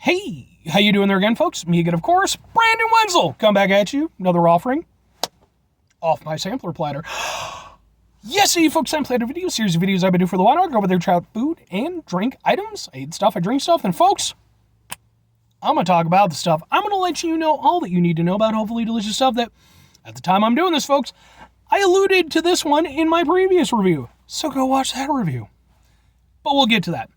Hey, how you doing there again, folks? Me again, of course, Brandon Wenzel. Come back at you, another offering off my sampler platter. Yes, you folks, I'm Platter video, series of videos I've been doing for the while. I go over there, try out food and drink items. I eat stuff, I drink stuff, and folks, I'm going to talk about the stuff. I'm going to let you know all that you need to know about hopefully delicious stuff that, at the time I'm doing this, folks, I alluded to this one in my previous review. So go watch that review. But we'll get to that.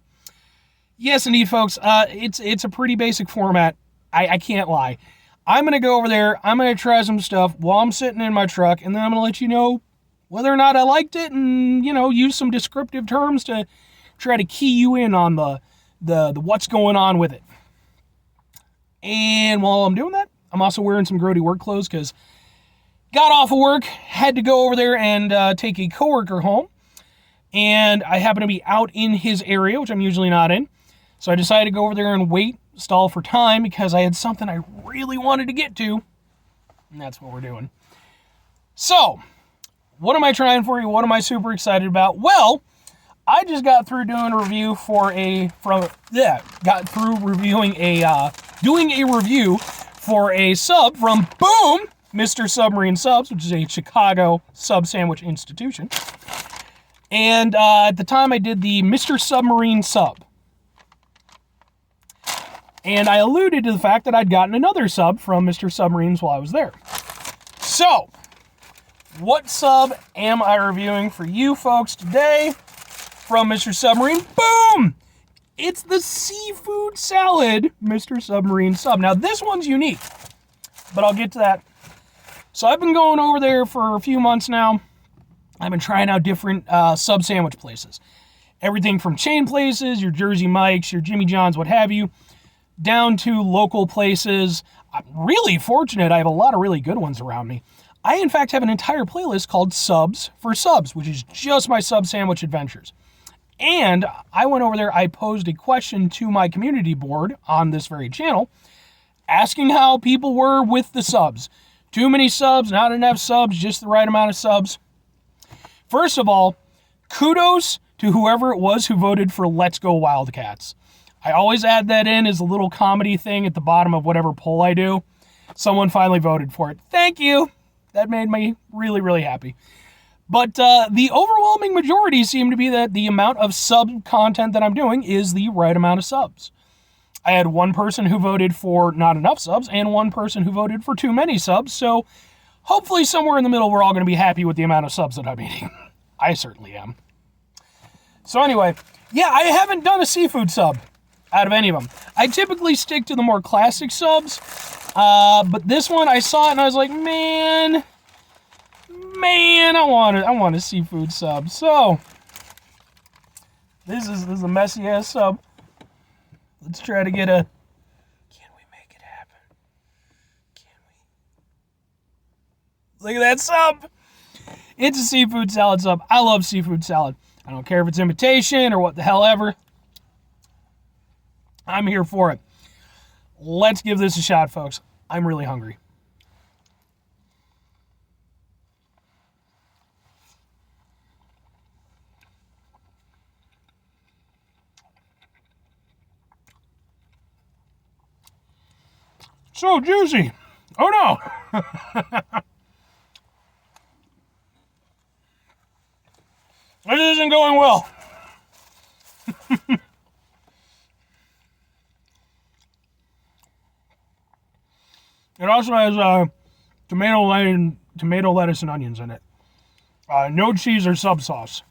Yes, indeed, folks. It's a pretty basic format. I can't lie. I'm going to go over there. I'm going to try some stuff while I'm sitting in my truck, and then I'm going to let you know whether or not I liked it and, use some descriptive terms to try to key you in on the what's going on with it. And while I'm doing that, I'm also wearing some grody work clothes because got off of work, had to go over there and take a coworker home. And I happen to be out in his area, which I'm usually not in. So I decided to go over there and stall for time, because I had something I really wanted to get to. And that's what we're doing. So, what am I trying for you? What am I super excited about? Well, I just got through doing a review doing a review for a sub from Boom, Mr. Submarine Subs, which is a Chicago sub sandwich institution. And at the time I did the Mr. Submarine sub. And I alluded to the fact that I'd gotten another sub from Mr. Submarines while I was there. So, what sub am I reviewing for you folks today from Mr. Submarine? Boom! It's the seafood salad Mr. Submarine sub. Now, this one's unique, but I'll get to that. So, I've been going over there for a few months now. I've been trying out different sub sandwich places. Everything from chain places, your Jersey Mike's, your Jimmy John's, what have you, down to local places. I'm really fortunate. I have a lot of really good ones around me. I, in fact, have an entire playlist called Subs for Subs, which is just my sub sandwich adventures. And I went over there, I posed a question to my community board on this very channel, asking how people were with the subs. Too many subs, not enough subs, just the right amount of subs. First of all, kudos to whoever it was who voted for Let's Go Wildcats. I always add that in as a little comedy thing at the bottom of whatever poll I do. Someone finally voted for it. Thank you. That made me really, really happy. But the overwhelming majority seem to be that the amount of sub content that I'm doing is the right amount of subs. I had one person who voted for not enough subs and one person who voted for too many subs. So hopefully somewhere in the middle, we're all going to be happy with the amount of subs that I'm eating. I certainly am. So anyway, yeah, I haven't done a seafood sub out of any of them. I typically stick to the more classic subs, but this one I saw it and I was like, man, I want a seafood sub. So this is a messy ass sub. Let's try to get a. Can we make it happen? Can we? Look at that sub. It's a seafood salad sub. I love seafood salad. I don't care if it's imitation or what the hell ever. I'm here for it. Let's give this a shot, folks. I'm really hungry. So juicy. Oh no. This isn't going well. It also has tomato, lettuce, and onions in it. No cheese or sub sauce.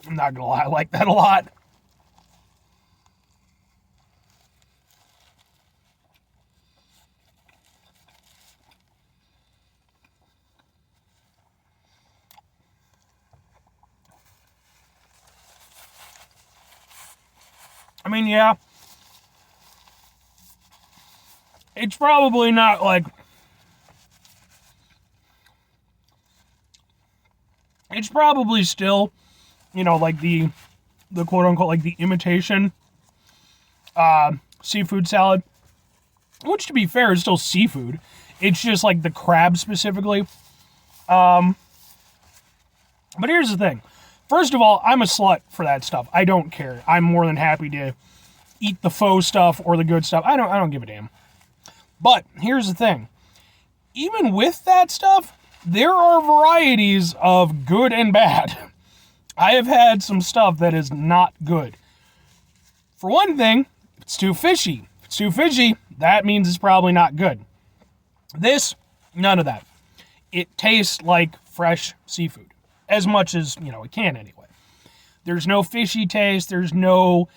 I'm not gonna lie, I like that a lot. I mean, yeah. It's probably not like. It's probably still, like the quote unquote, like the imitation seafood salad. Which, to be fair, is still seafood. It's just like the crab specifically. But here's the thing. First of all, I'm a slut for that stuff. I don't care. I'm more than happy to eat the faux stuff or the good stuff. I don't give a damn. But here's the thing. Even with that stuff, there are varieties of good and bad. I have had some stuff that is not good. For one thing, it's too fishy. If it's too fishy, that means it's probably not good. This, none of that. It tastes like fresh seafood. As much as, it can anyway. There's no fishy taste. There's no,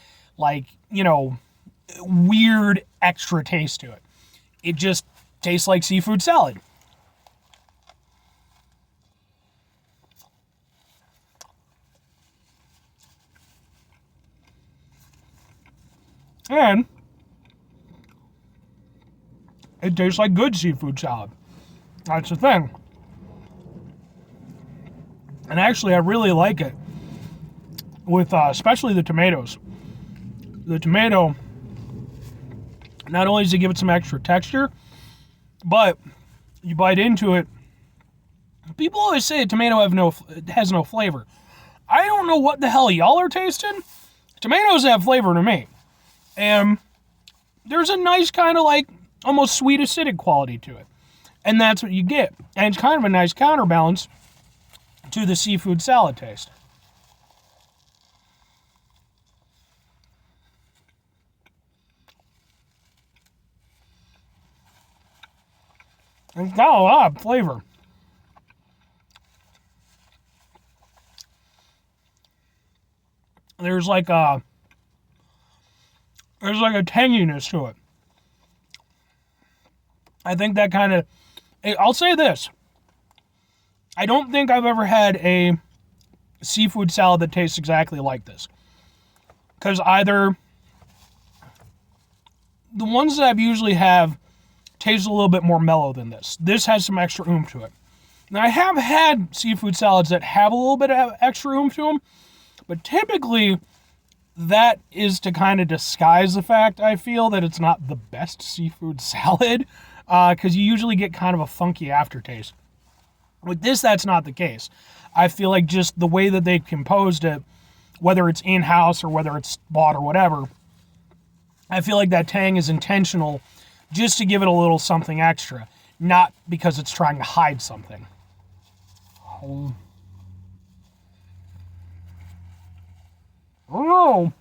weird extra taste to it. It just tastes like seafood salad. And it tastes like good seafood salad. That's the thing. And actually, I really like it with especially the tomatoes. The tomato, not only does it give it some extra texture, but you bite into it. People always say a tomato has no flavor. I don't know what the hell y'all are tasting. Tomatoes have flavor to me. And there's a nice kind of almost sweet acidic quality to it. And that's what you get. And it's kind of a nice counterbalance to the seafood salad taste. It's got a lot of flavor. There's like a tanginess to it. I think that kind of, I'll say this. I don't think I've ever had a seafood salad that tastes exactly like this. Because either the ones that I've usually have taste a little bit more mellow than this. This has some extra oomph to it. Now, I have had seafood salads that have a little bit of extra oomph to them, but typically that is to kind of disguise the fact, I feel, that it's not the best seafood salad, because you usually get kind of a funky aftertaste. With this, that's not the case. I feel like just the way that they composed it, whether it's in-house or whether it's bought or whatever, I feel like that tang is intentional just to give it a little something extra, not because it's trying to hide something. Oh no!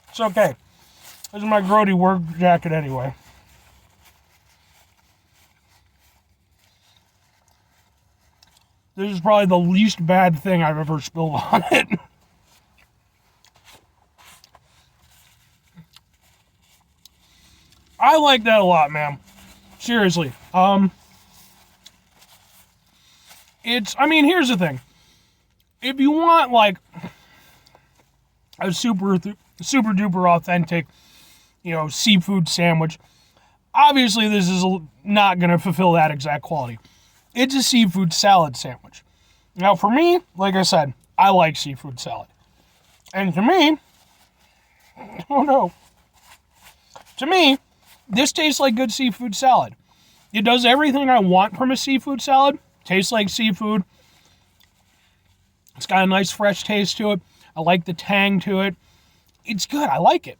It's okay. This is my grody work jacket anyway. This is probably the least bad thing I've ever spilled on it. I like that a lot, man. Seriously. Here's the thing. If you want, a super duper authentic, seafood sandwich, obviously this is not going to fulfill that exact quality. It's a seafood salad sandwich. Now, for me, like I said, I like seafood salad. And to me, to me, this tastes like good seafood salad. It does everything I want from a seafood salad. Tastes like seafood. It's got a nice fresh taste to it. I like the tang to it. It's good. I like it.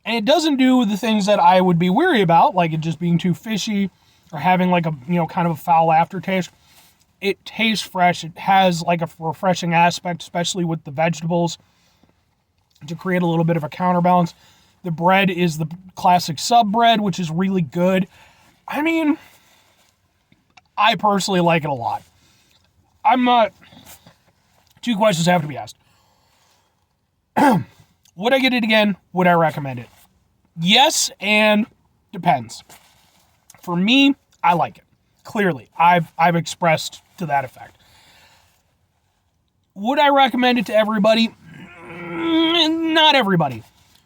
And it doesn't do the things that I would be weary about, like it just being too fishy or having kind of a foul aftertaste. It tastes fresh. It has a refreshing aspect, especially with the vegetables, to create a little bit of a counterbalance. The bread is the classic sub bread, which is really good. I personally like it a lot. Two questions have to be asked. Would I get it again? Would I recommend it? Yes, and depends. For me, I like it. Clearly, I've expressed to that effect. Would I recommend it to everybody? Not everybody.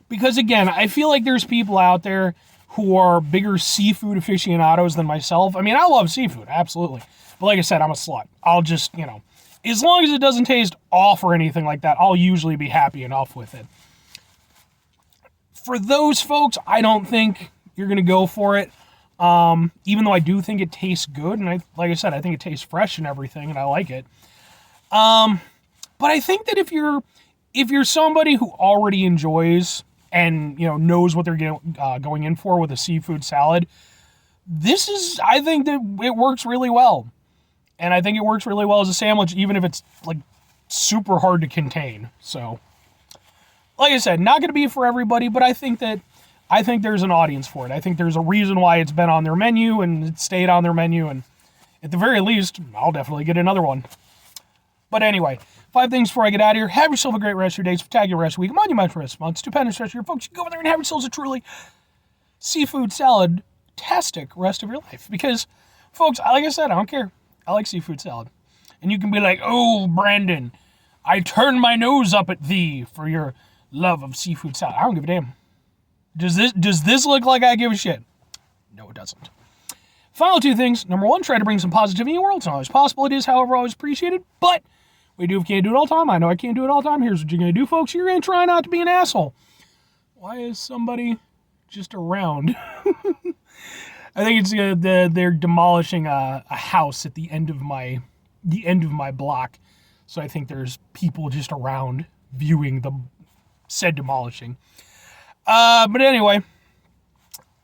Because again, I feel like there's people out there who are bigger seafood aficionados than myself. I love seafood, absolutely. But like I said, I'm a slut. I'll just, as long as it doesn't taste off or anything like that, I'll usually be happy enough with it. For those folks, I don't think you're going to go for it. Even though I do think it tastes good, and like I said, I think it tastes fresh and everything, and I like it. But I think that if you're somebody who already enjoys and knows what they're going in for with a seafood salad, I think that it works really well. And I think it works really well as a sandwich, even if it's like super hard to contain. So, like I said, not going to be for everybody, but I think there's an audience for it. I think there's a reason why it's been on their menu and it stayed on their menu. And at the very least, I'll definitely get another one. But anyway, 5 things before I get out of here. Have yourself a great rest of your day, spectacular rest of your week, monumental rest of month, stupendous rest of your folks. You can go over there and have yourselves a truly seafood salad-tastic rest of your life. Because, folks, like I said, I don't care. I like seafood salad. And you can be like, oh, Brandon, I turn my nose up at thee for your love of seafood salad. I don't give a damn. Does this look like I give a shit? No, it doesn't. Final 2 things. Number 1, try to bring some positivity in the world. It's not always possible. It is, however, always appreciated. But we can't do it all the time. I know I can't do it all the time. Here's what you're going to do, folks. You're going to try not to be an asshole. Why is somebody just around? I think it's they're demolishing a house at the end of my block. So I think there's people just around viewing the said demolishing. But anyway,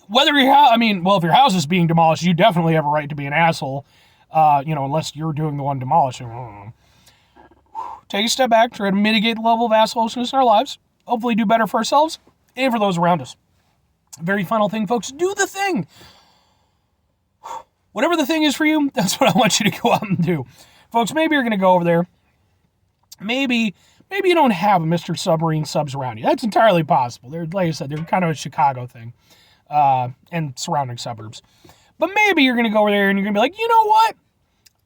if your house is being demolished, you definitely have a right to be an asshole. Unless you're doing the one demolishing. Take a step back, try to mitigate the level of assholishness in our lives. Hopefully do better for ourselves and for those around us. Very final thing, folks, do the thing. Whatever the thing is for you, that's what I want you to go out and do. Folks, maybe you're going to go over there. Maybe you don't have a Mr. Submarine subs around you. That's entirely possible. Like I said, they're kind of a Chicago thing and surrounding suburbs. But maybe you're going to go over there and you're going to be like, you know what?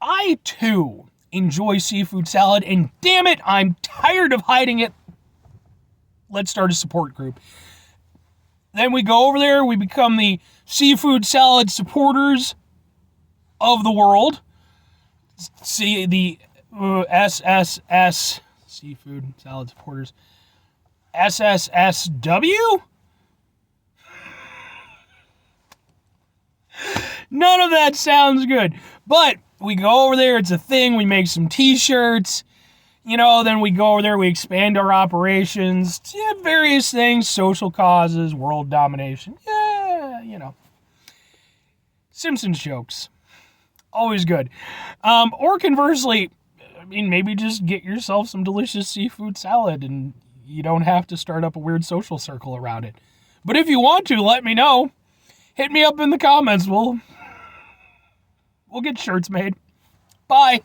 I, too, enjoy seafood salad, and damn it, I'm tired of hiding it. Let's start a support group. Then we go over there, we become the seafood salad supporters of the world. See the SSS seafood salad supporters. SSSW? None of that sounds good. But we go over there, it's a thing, we make some t-shirts. Then we go over there, we expand our operations, various things, social causes, world domination. Yeah, Simpsons jokes. Always good. Or conversely, maybe just get yourself some delicious seafood salad and you don't have to start up a weird social circle around it. But if you want to, let me know. Hit me up in the comments. We'll get shirts made. Bye.